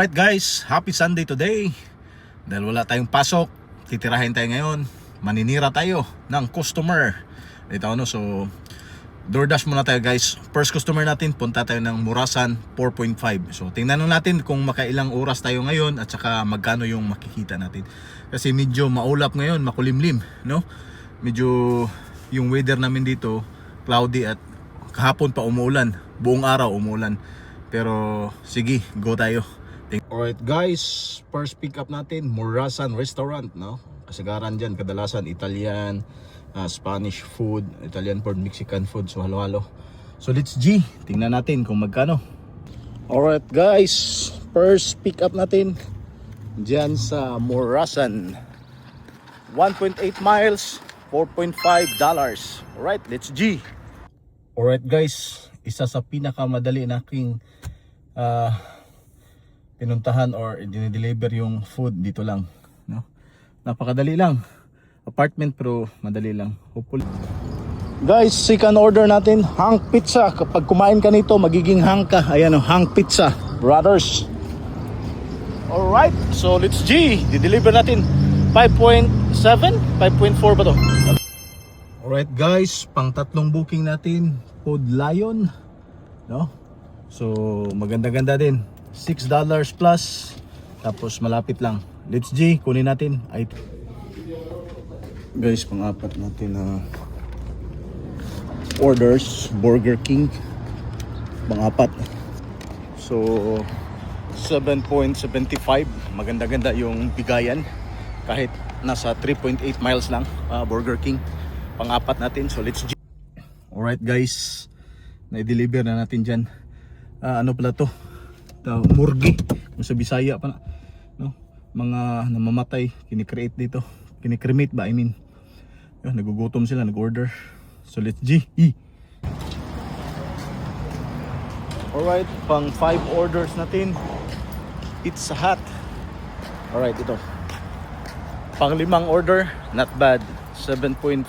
Alright guys, happy Sunday today. Dahil wala tayong pasok, titirahin tayo ngayon. Maninira tayo ng customer dito, ano. So DoorDash muna tayo guys. First customer natin, punta tayo ng Murasan 4.5. So tingnan natin kung makailang oras tayo ngayon at saka magkano yung makikita natin. Kasi medyo maulap ngayon, makulimlim, no? Medyo yung weather namin dito cloudy at kahapon pa umuulan. Buong araw umuulan. Pero sige, go tayo. Alright guys, first pick up natin Murasan Restaurant, no? Kasagaran dyan, kadalasan Italian, Spanish food, Italian food, Mexican food, so halo-halo. So let's G, tingnan natin kung magkano. Alright guys, first pick up natin dyan sa Murasan, 1.8 miles, $4.5. Alright, let's G. Alright guys, isa sa pinakamadali na aking pinuntahan or dinideliver yung food dito lang, no? Napakadali lang, apartment pero madali lang. Hopefully guys, second order natin, Hank Pizza. Kapag kumain ka nito, magiging hang ka. Ayan o, Hank Pizza Brothers. Alright, so let's G, dideliver natin 5.7, 5.4 ba to? Alright guys, pang tatlong booking natin, Food Lion, no? So maganda-ganda din, $6 plus, tapos malapit lang. Let's G, kunin natin. Guys, pang-apat natin na orders, Burger King, pang-apat. So 7.75, maganda-ganda yung bigayan kahit nasa 3.8 miles lang. Burger King, pang-apat natin. So let's G. Alright guys, na-deliver na natin dyan. Ano pala to? Murgi, kung sa Bisaya pa na, no? Mga namamatay, kinikreate dito, kinikremate ba, I mean. Nagugutom sila, nag-order. So let's G. Alright, pang 5 orders natin, Pizza Hut. Alright, ito pang 5 order, not bad, $7.5.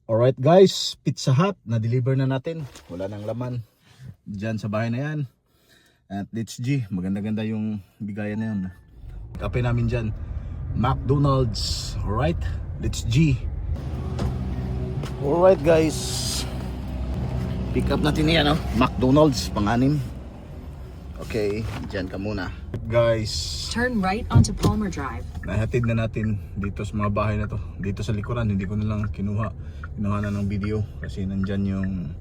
Alright guys, Pizza Hut, na-deliver na natin. Wala nang laman dyan sa bahay na yan. At let's G, maganda-ganda yung bigayan na yun. Kape namin dyan, McDonald's. Alright, let's G. Alright guys, pick up natin yan, no? McDonald's, pang-anim. Okay, dyan ka muna. Guys, turn right onto Palmer Drive. Nahatid na natin dito sa mga bahay na to. Dito sa likuran, hindi ko na lang kinuha na ng video kasi nandyan yung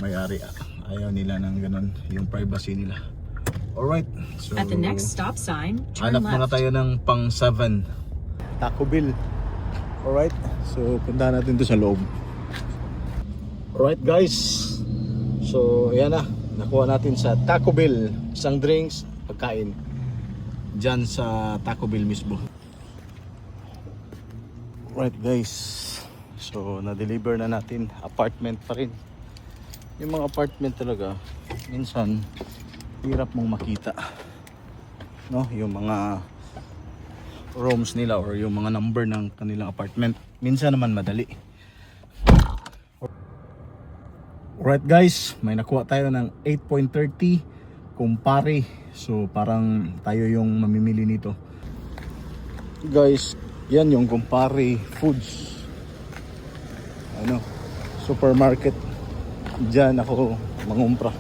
may-ari. Ayaw nila ng ganun, yung privacy nila. Alright, so at the next stop sign, turn hanap muna left. tayo ng pang 7, Taco Bell. Alright, so punta natin to sa loob. Alright guys, so ayan na, nakuha natin sa Taco Bell, isang drinks, pagkain dyan sa Taco Bell mismo. Alright guys, so na-deliver na natin. Apartment pa rin. Yung mga apartment talaga, minsan hirap mong makita, no? Yung mga rooms nila or yung mga number ng kanilang apartment. Minsan naman madali. Alright guys, may nakuha tayo ng 8.30 kumpare. So parang tayo yung mamimili nito. Guys, yan yung kumpare foods. Ano, supermarket. Diyan ako mangumpra.